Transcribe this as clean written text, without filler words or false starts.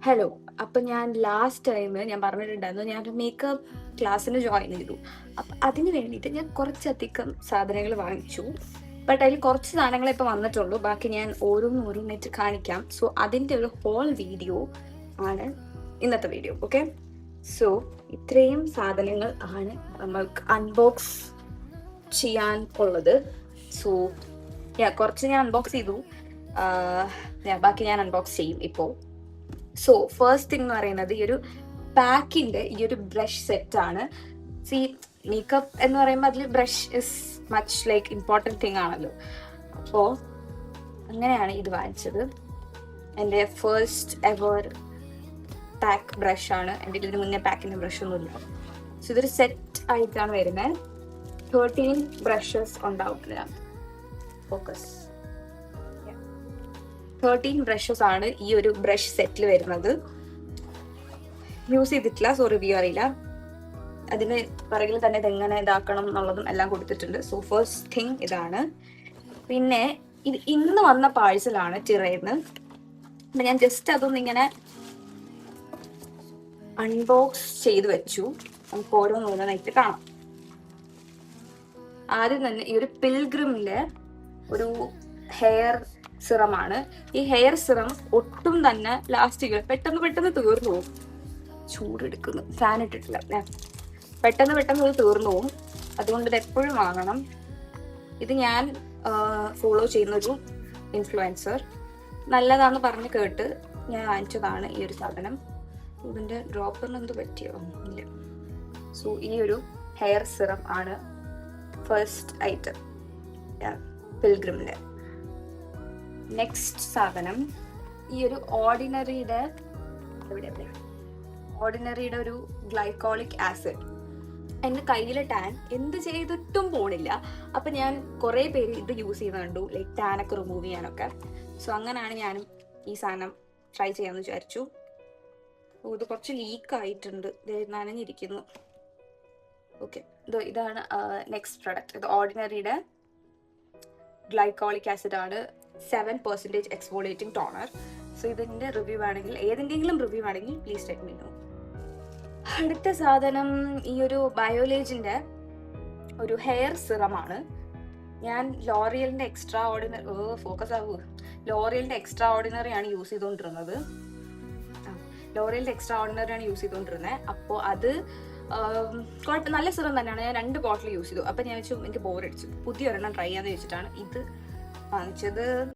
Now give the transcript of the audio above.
Hello. അപ്പൊ ഞാൻ last time ഞാൻ പറഞ്ഞിട്ടുണ്ടായിരുന്നു ഞാൻ ഒരു മേക്കപ്പ് ക്ലാസ്സിന് ജോയിൻ ചെയ്തു. അപ്പൊ അതിന് വേണ്ടിയിട്ട് ഞാൻ കുറച്ചധികം സാധനങ്ങൾ വാങ്ങിച്ചു. ബട്ട് അതിൽ കുറച്ച് സാധനങ്ങളെ ഇപ്പൊ വന്നിട്ടുള്ളൂ. ബാക്കി ഞാൻ ഓരോന്നായിട്ട് കാണിക്കാം. സോ അതിന്റെ ഒരു ഹോൾ വീഡിയോ ആണ് ഇന്നത്തെ വീഡിയോ. ഓക്കെ, സോ ഇത്രയും സാധനങ്ങൾ ആണ് നമ്മൾക്ക് അൺബോക്സ് ചെയ്യാൻ ഉള്ളത്. സോ കുറച്ച് ഞാൻ അൺബോക്സ് ചെയ്തു. ബാക്കി ഞാൻ അൺബോക്സ് ചെയ്യും ഇപ്പോൾ. സോ ഫസ്റ്റ് തിങ് എന്ന് പറയുന്നത് ഈ ഒരു പാക്കിന്റെ ഈ ഒരു ബ്രഷ് സെറ്റ് ആണ്. സി, മേക്കപ്പ് എന്ന് പറയുമ്പോൾ അതിൽ brush is much like important thing ആണല്ലോ. അപ്പോൾ അങ്ങനെയാണ് ഇത് വാങ്ങിച്ചത്. എൻ്റെ ഫസ്റ്റ് എവർ പാക്ക് ബ്രഷ് ആണ്. എൻ്റെ ഇതിന് മുന്നേ പാക്കിൻ്റെ ബ്രഷ് ഒന്നുമില്ല. സോ ഇതൊരു സെറ്റ് ആയിട്ടാണ് വരുന്നത്. 13 ബ്രഷസ് ഉണ്ടാവും. ഫോക്കസ്. 13 ബ്രഷസ് ആണ് ഈ ഒരു ബ്രഷ് സെറ്റിൽ വരുന്നത്. യൂസ് ചെയ്തിട്ടില്ല, സോ റിവ്യൂ അറിയില്ല. അതിന് പിറകിൽ തന്നെ ഇതെങ്ങനെ ഇതാക്കണം എന്നുള്ളതും എല്ലാം കൊടുത്തിട്ടുണ്ട്. സോ ഫസ്റ്റ് തിങ് ഇതാണ്. പിന്നെ ഇത് ഇന്ന് വന്ന പാഴ്സലാണ് ചിറയിന്ന്. അപ്പൊ ഞാൻ ജസ്റ്റ് അതൊന്ന് ഇങ്ങനെ അൺബോക്സ് ചെയ്ത് വെച്ചു. നമുക്ക് ഓരോന്നായിട്ട് കാണാം. ആദ്യം തന്നെ ഈ ഒരു പിൽഗ്രിമിന്റെ ഒരു ഹെയർ സിറമാണ്. ഈ ഹെയർ സിറം ഒട്ടും തന്നെ ലാസ്റ്റിക് പെട്ടെന്ന് തീർന്നു പോകും. ചൂടെടുക്കുന്നു, ഫാൻ ഇട്ടിട്ടില്ല. പെട്ടെന്ന് ഇത് തീർന്നു പോകും. അതുകൊണ്ട് ഇത് എപ്പോഴും വാങ്ങണം. ഇത് ഞാൻ ഫോളോ ചെയ്യുന്നൊരു ഇൻഫ്ലുവൻസർ നല്ലതാന്ന് പറഞ്ഞ് കേട്ട് ഞാൻ വാങ്ങിച്ചതാണ് ഈ ഒരു സാധനം. ഇതിന്റെ ഡ്രോപ്പറിന് എന്ത് പറ്റിയോ ഇല്ല. സോ ഈ ഒരു ഹെയർ സിറം ആണ് ഫസ്റ്റ് ഐറ്റം പിൽഗ്രിമിന്റെ. നെക്സ്റ്റ് സാധനം ഈ ഒരു ഓർഡിനറിയുടെ ഒരു ഗ്ലൈക്കോളിക് ആസിഡ്. എൻ്റെ കയ്യിലെ ടാൻ എന്ത് ചെയ്തിട്ടും പോണില്ല. അപ്പൊ ഞാൻ കുറെ പേര് ഇത് യൂസ് ചെയ്യുന്ന കണ്ടു, ലൈക്ക് ടാനൊക്കെ റിമൂവ് ചെയ്യാനൊക്കെ. സോ അങ്ങനെയാണ് ഞാനും ഈ സാധനം ട്രൈ ചെയ്യാമെന്ന് വിചാരിച്ചു. ഇത് കുറച്ച് ലീക്ക് ആയിട്ടുണ്ട്, നനഞ്ഞിരിക്കുന്നു. ഓക്കെ, ഇതാണ് നെക്സ്റ്റ് പ്രൊഡക്റ്റ്. ഇത് ഓർഡിനറിയുടെ ഗ്ലൈക്കോളിക് ആസിഡ് ആണ്. 7% എക്സ്ഫോളിയേറ്റിംഗ് ടോണർ. സോ ഇതിന്റെ റിവ്യൂ ആണെങ്കിൽ ഏതിൻ്റെങ്കിലും റിവ്യൂ ആണെങ്കിൽ പ്ലീസ് ലെറ്റ് മീ നോ. അടുത്ത സാധനം ഈ ഒരു ബയോലേജിന്റെ ഒരു ഹെയർ സിറമാണ്. ഞാൻ ലോറിയലിന്റെ എക്സ്ട്രാ ഓർഡിനറി ആണ് യൂസ് ചെയ്തുകൊണ്ടിരുന്നത്. അപ്പോൾ അത് നല്ല സിറം തന്നെയാണ്. ഞാൻ 2 ബോട്ടിൽ യൂസ് ചെയ്തു. അപ്പൊ ഞാൻ വെച്ചു എനിക്ക് ബോറടിച്ചു, പുതിയ ഒരെണ്ണം ട്രൈ ചെയ്യാന്ന് വെച്ചിട്ടാണ് ഇത് വാങ്ങിച്ചത്.